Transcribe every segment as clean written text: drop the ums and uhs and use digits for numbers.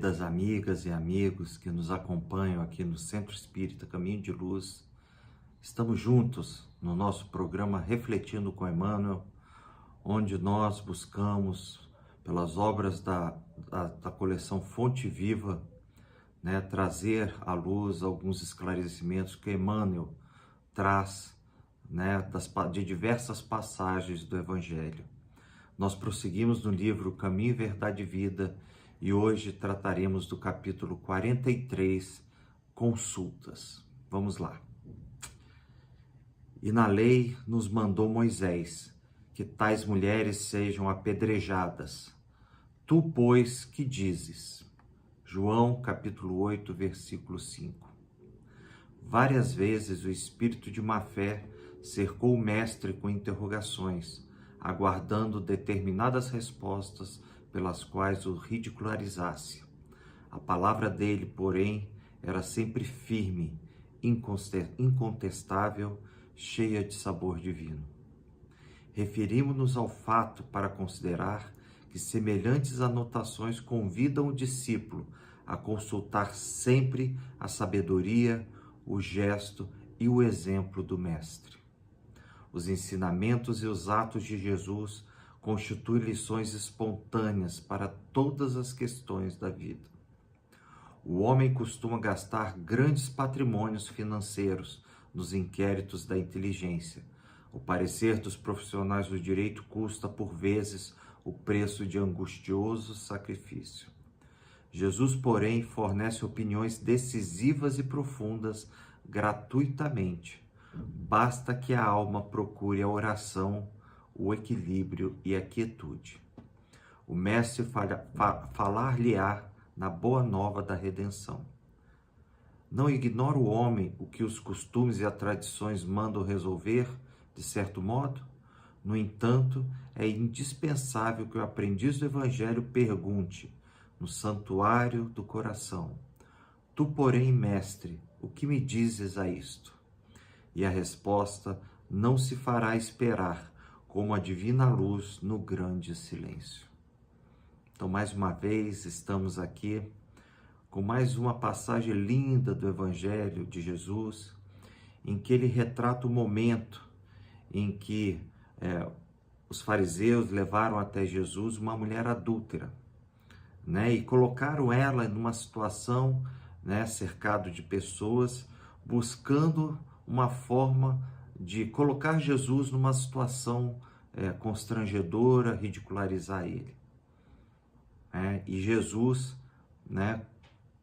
Queridas amigas e amigos que nos acompanham aqui no Centro Espírita Caminho de Luz, estamos juntos no nosso programa Refletindo com Emmanuel, onde nós buscamos, pelas obras da coleção Fonte Viva, trazer à luz alguns esclarecimentos que Emmanuel traz de diversas passagens do Evangelho. Nós prosseguimos no livro Caminho, Verdade e Vida, e hoje trataremos do capítulo 43, Consultas. Vamos lá. E na lei nos mandou Moisés, que tais mulheres sejam apedrejadas. Tu, pois, que dizes? João, capítulo 8, versículo 5. Várias vezes o espírito de má-fé cercou o mestre com interrogações, aguardando determinadas respostas pelas quais o ridicularizasse. A palavra dele, porém, era sempre firme, incontestável, cheia de sabor divino. Referimos-nos ao fato para considerar que semelhantes anotações convidam o discípulo a consultar sempre a sabedoria, o gesto e o exemplo do Mestre. Os ensinamentos e os atos de Jesus constituem lições espontâneas para todas as questões da vida. O homem costuma gastar grandes patrimônios financeiros nos inquéritos da inteligência. O parecer dos profissionais do direito custa, por vezes, o preço de angustioso sacrifício. Jesus, porém, fornece opiniões decisivas e profundas gratuitamente. Basta que a alma procure a oração, o equilíbrio e a quietude. O Mestre falar-lhe-á na boa nova da redenção. Não ignora o homem o que os costumes e as tradições mandam resolver, de certo modo? No entanto, é indispensável que o aprendiz do Evangelho pergunte, no santuário do coração: Tu, porém, mestre, o que me dizes a isto? E a resposta não se fará esperar, como a divina luz no grande silêncio. Então, mais uma vez, estamos aqui com mais uma passagem linda do Evangelho de Jesus, em que ele retrata o momento em que os fariseus levaram até Jesus uma mulher adúltera, e colocaram ela numa situação, cercado de pessoas, buscando uma forma de colocar Jesus numa situação constrangedora, ridicularizar ele. E Jesus,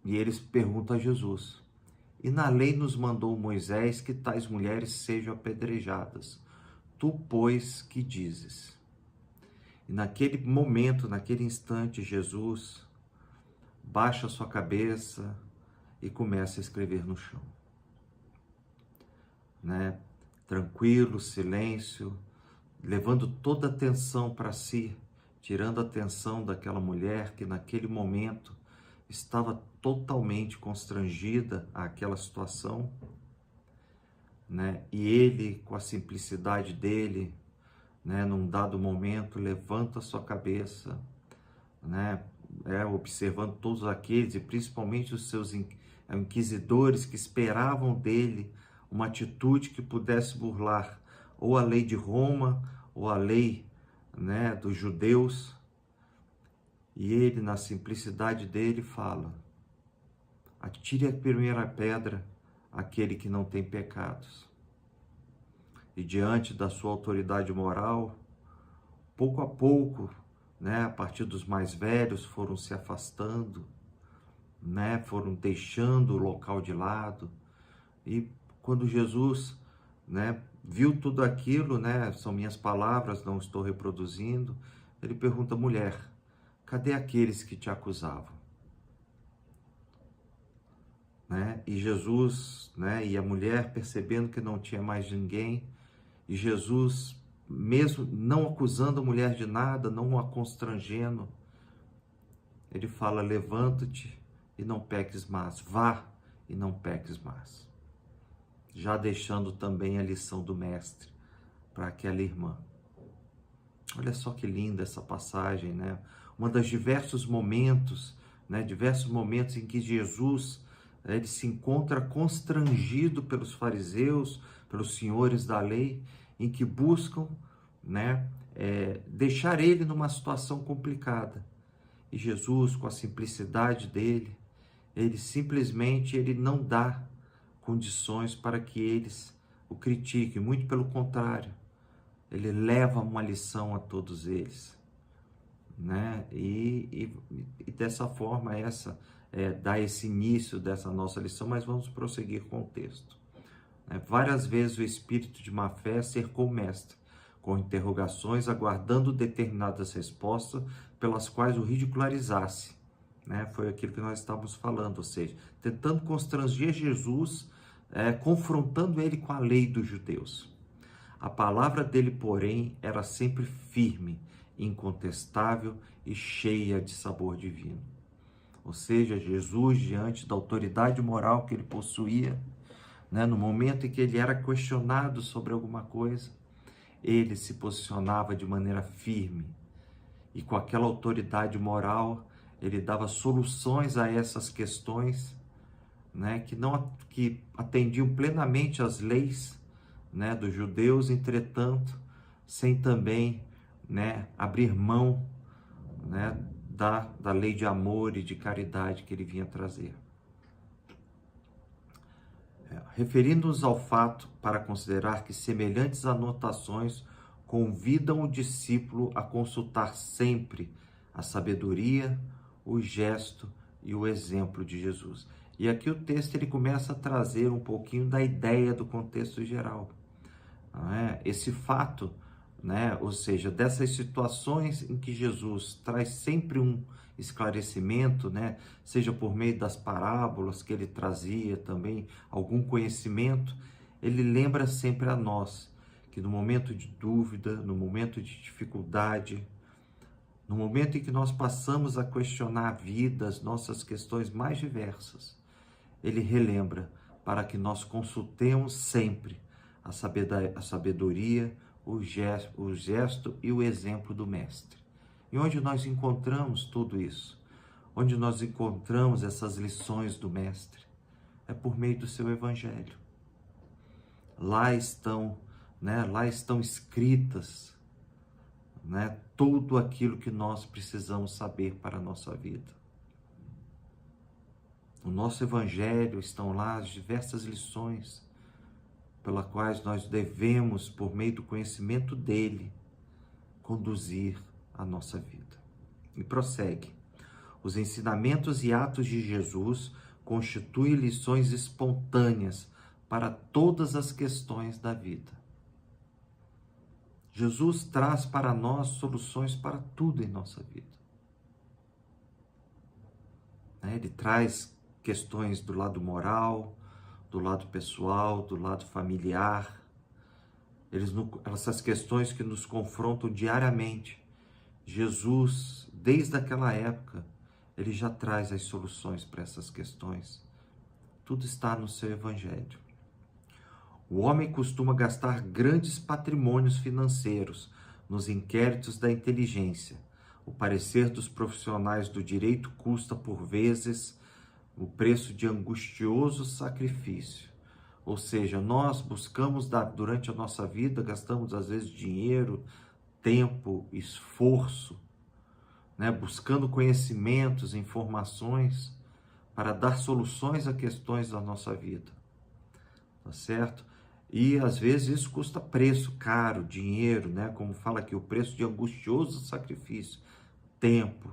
e eles perguntam a Jesus: e na lei nos mandou Moisés que tais mulheres sejam apedrejadas. Tu, pois, que dizes? E naquele momento, naquele instante, Jesus baixa sua cabeça e começa a escrever no chão. Tranquilo, silêncio, levando toda a atenção para si, tirando a atenção daquela mulher que naquele momento estava totalmente constrangida àquela situação, E ele, com a simplicidade dele, num dado momento, levanta a sua cabeça, observando todos aqueles, e principalmente os seus inquisidores que esperavam dele uma atitude que pudesse burlar ou a lei de Roma ou a lei dos judeus. E ele, na simplicidade dele, fala: atire a primeira pedra aquele que não tem pecados. E diante da sua autoridade moral, pouco a pouco, a partir dos mais velhos, foram se afastando, foram deixando o local de lado. E quando Jesus, viu tudo aquilo, são minhas palavras, não estou reproduzindo, ele pergunta: mulher, cadê aqueles que te acusavam? E Jesus, e a mulher, percebendo que não tinha mais ninguém, e Jesus, mesmo não acusando a mulher de nada, não a constrangendo, ele fala: levanta-te e não peques mais, vá e não peques mais. Já deixando também a lição do Mestre para aquela irmã. Olha só que linda essa passagem, Uma das diversos momentos né? Diversos momentos em que Jesus ele se encontra constrangido pelos fariseus, pelos senhores da lei, em que buscam, né, deixar ele numa situação complicada. E Jesus, com a simplicidade dele, ele simplesmente não dá condições para que eles o critiquem, muito pelo contrário, ele leva uma lição a todos eles, né? E dessa forma dá esse início dessa nossa lição, mas vamos prosseguir com o texto. Várias vezes o espírito de má fé cercou o mestre, com interrogações, aguardando determinadas respostas pelas quais o ridicularizasse. Foi aquilo que nós estávamos falando, ou seja, tentando constranger Jesus, confrontando ele com a lei dos judeus. A palavra dele, porém, era sempre firme, incontestável e cheia de sabor divino. Ou seja, Jesus, diante da autoridade moral que ele possuía, no momento em que ele era questionado sobre alguma coisa, ele se posicionava de maneira firme e com aquela autoridade moral, ele dava soluções a essas questões, que atendiam plenamente às leis, dos judeus, entretanto, sem também, abrir mão, da lei de amor e de caridade que ele vinha trazer. Referindo-nos ao fato para considerar que semelhantes anotações convidam o discípulo a consultar sempre a sabedoria, o gesto e o exemplo de Jesus. E aqui o texto ele começa a trazer um pouquinho da ideia do contexto geral. Esse fato, ou seja, dessas situações em que Jesus traz sempre um esclarecimento, seja por meio das parábolas que ele trazia também, algum conhecimento, ele lembra sempre a nós que no momento de dúvida, no momento de dificuldade, no momento em que nós passamos a questionar a vida, as nossas questões mais diversas, ele relembra para que nós consultemos sempre a sabedoria, o gesto e o exemplo do Mestre. E onde nós encontramos tudo isso? Onde nós encontramos essas lições do Mestre? É por meio do seu Evangelho. Lá estão escritas, tudo aquilo que nós precisamos saber para a nossa vida. No nosso Evangelho estão lá as diversas lições pelas quais nós devemos, por meio do conhecimento dele, conduzir a nossa vida. E prossegue. Os ensinamentos e atos de Jesus constituem lições espontâneas para todas as questões da vida. Jesus traz para nós soluções para tudo em nossa vida. Ele traz questões do lado moral, do lado pessoal, do lado familiar. Essas questões que nos confrontam diariamente. Jesus, desde aquela época, ele já traz as soluções para essas questões. Tudo está no seu Evangelho. O homem costuma gastar grandes patrimônios financeiros nos inquéritos da inteligência. O parecer dos profissionais do direito custa, por vezes, o preço de angustioso sacrifício. Ou seja, nós buscamos, durante a nossa vida, gastamos às vezes dinheiro, tempo, esforço, buscando conhecimentos, informações, para dar soluções a questões da nossa vida. Tá certo? E às vezes isso custa preço caro, dinheiro, como fala aqui, o preço de angustioso sacrifício, tempo,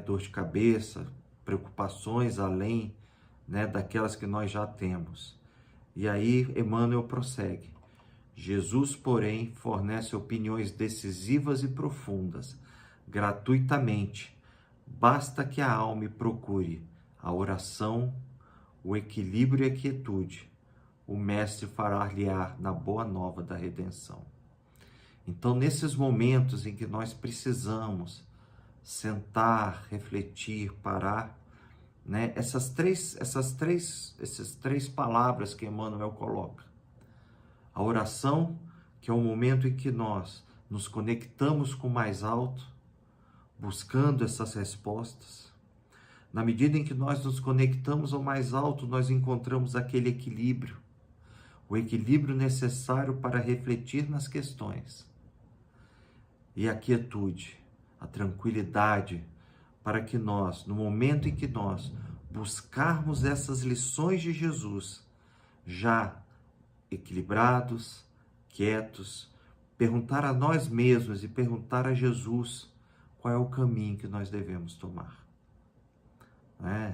dor de cabeça, preocupações além, daquelas que nós já temos. E aí Emmanuel prossegue. Jesus, porém, fornece opiniões decisivas e profundas, gratuitamente. Basta que a alma procure a oração, o equilíbrio e a quietude. O Mestre fará-lhe-á na boa nova da redenção. Então, nesses momentos em que nós precisamos sentar, refletir, parar, essas três palavras que Emmanuel coloca. A oração, que é o momento em que nós nos conectamos com o mais alto, buscando essas respostas. Na medida em que nós nos conectamos ao mais alto, nós encontramos aquele equilíbrio, o equilíbrio necessário para refletir nas questões. E a quietude, a tranquilidade, para que nós, no momento em que nós buscarmos essas lições de Jesus, já equilibrados, quietos, perguntar a nós mesmos e perguntar a Jesus qual é o caminho que nós devemos tomar.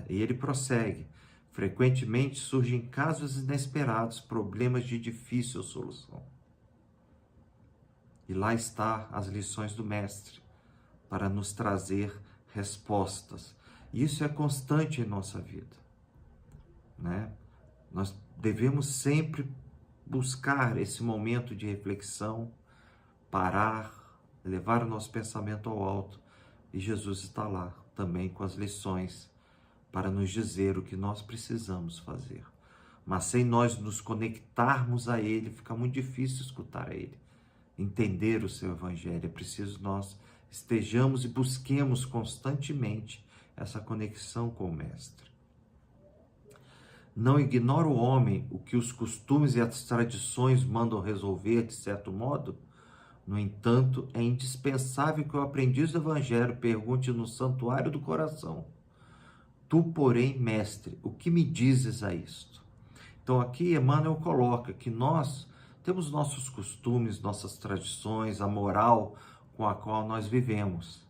E ele prossegue. Frequentemente surgem casos inesperados, problemas de difícil solução. E lá está as lições do Mestre, para nos trazer respostas. E isso é constante em nossa vida. Nós devemos sempre buscar esse momento de reflexão, parar, levar o nosso pensamento ao alto. E Jesus está lá também com as lições para nos dizer o que nós precisamos fazer. Mas sem nós nos conectarmos a Ele, fica muito difícil escutar a Ele, entender o seu Evangelho. É preciso nós estejamos e busquemos constantemente essa conexão com o Mestre. Não ignora o homem o que os costumes e as tradições mandam resolver de certo modo. No entanto, é indispensável que o aprendiz do Evangelho pergunte no santuário do coração: tu, porém, mestre, o que me dizes a isto? Então aqui Emmanuel coloca que nós temos nossos costumes, nossas tradições, a moral com a qual nós vivemos,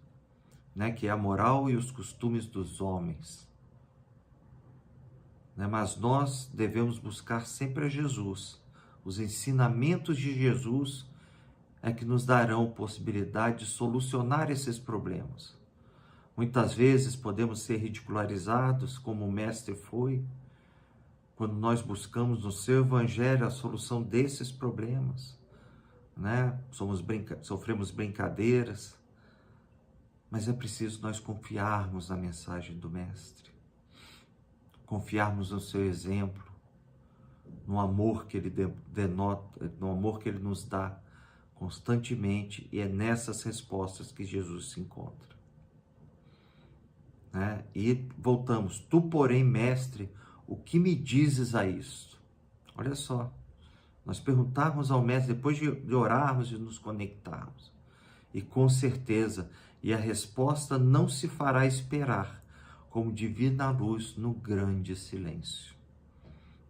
que é a moral e os costumes dos homens. Mas nós devemos buscar sempre a Jesus. Os ensinamentos de Jesus é que nos darão possibilidade de solucionar esses problemas. Muitas vezes podemos ser ridicularizados, como o Mestre foi, quando nós buscamos no seu Evangelho a solução desses problemas. Sofremos brincadeiras, mas é preciso nós confiarmos na mensagem do Mestre, confiarmos no seu exemplo, no amor que ele denota, no amor que ele nos dá constantemente, e é nessas respostas que Jesus se encontra. E voltamos: tu, porém, mestre, o que me dizes a isto? Olha só, nós perguntarmos ao Mestre depois de orarmos e nos conectarmos, e com certeza, e a resposta não se fará esperar, como divina luz no grande silêncio.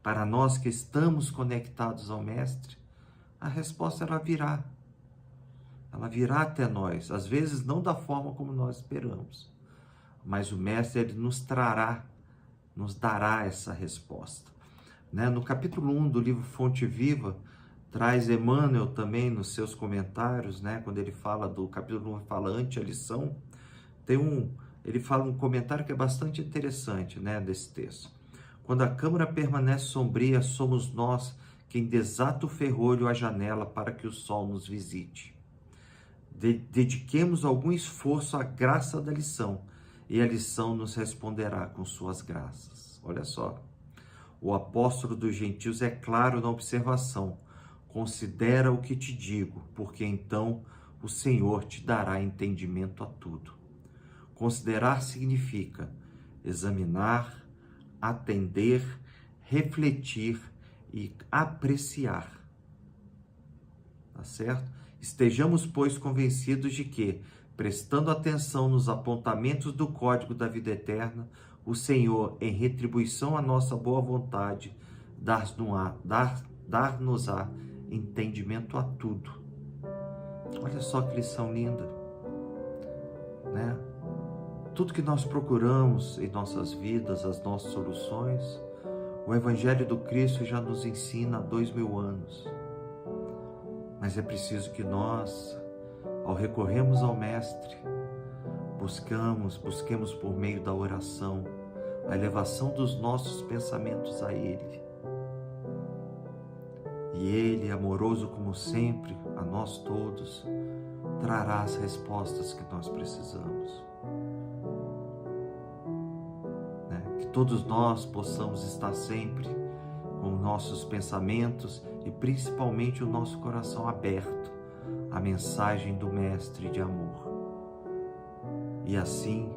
Para nós que estamos conectados ao Mestre, a resposta ela virá até nós, às vezes não da forma como nós esperamos, mas o Mestre ele nos dará essa resposta. No capítulo 1 do livro Fonte Viva, traz Emmanuel também nos seus comentários, quando ele fala do capítulo 1, fala ante a lição, ele fala um comentário que é bastante interessante, desse texto. Quando a câmara permanece sombria, somos nós quem desata o ferrolho à janela para que o sol nos visite. Dediquemos algum esforço à graça da lição, e a lição nos responderá com suas graças. Olha só, o apóstolo dos gentios é claro na observação: considera o que te digo, porque então o Senhor te dará entendimento a tudo. Considerar significa examinar, atender, refletir e apreciar. Tá certo? Estejamos, pois, convencidos de que, prestando atenção nos apontamentos do código da vida eterna, o Senhor, em retribuição à nossa boa vontade, dar-nos-á entendimento a tudo. Olha só que lição linda, Tudo que nós procuramos em nossas vidas, as nossas soluções, o Evangelho do Cristo já nos ensina há 2000 anos. Mas é preciso que nós, ao recorrermos ao Mestre, busquemos por meio da oração a elevação dos nossos pensamentos a Ele. E Ele, amoroso como sempre, a nós todos, trará as respostas que nós precisamos. Que todos nós possamos estar sempre com nossos pensamentos e principalmente o nosso coração aberto à mensagem do Mestre de amor. E assim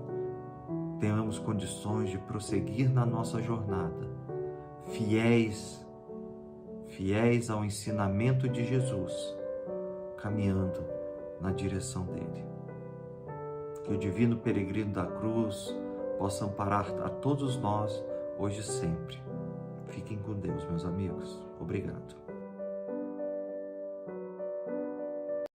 tenhamos condições de prosseguir na nossa jornada, fiéis ao ensinamento de Jesus, caminhando na direção dele. Que o divino peregrino da cruz possa amparar a todos nós, hoje e sempre. Fiquem com Deus, meus amigos. Obrigado.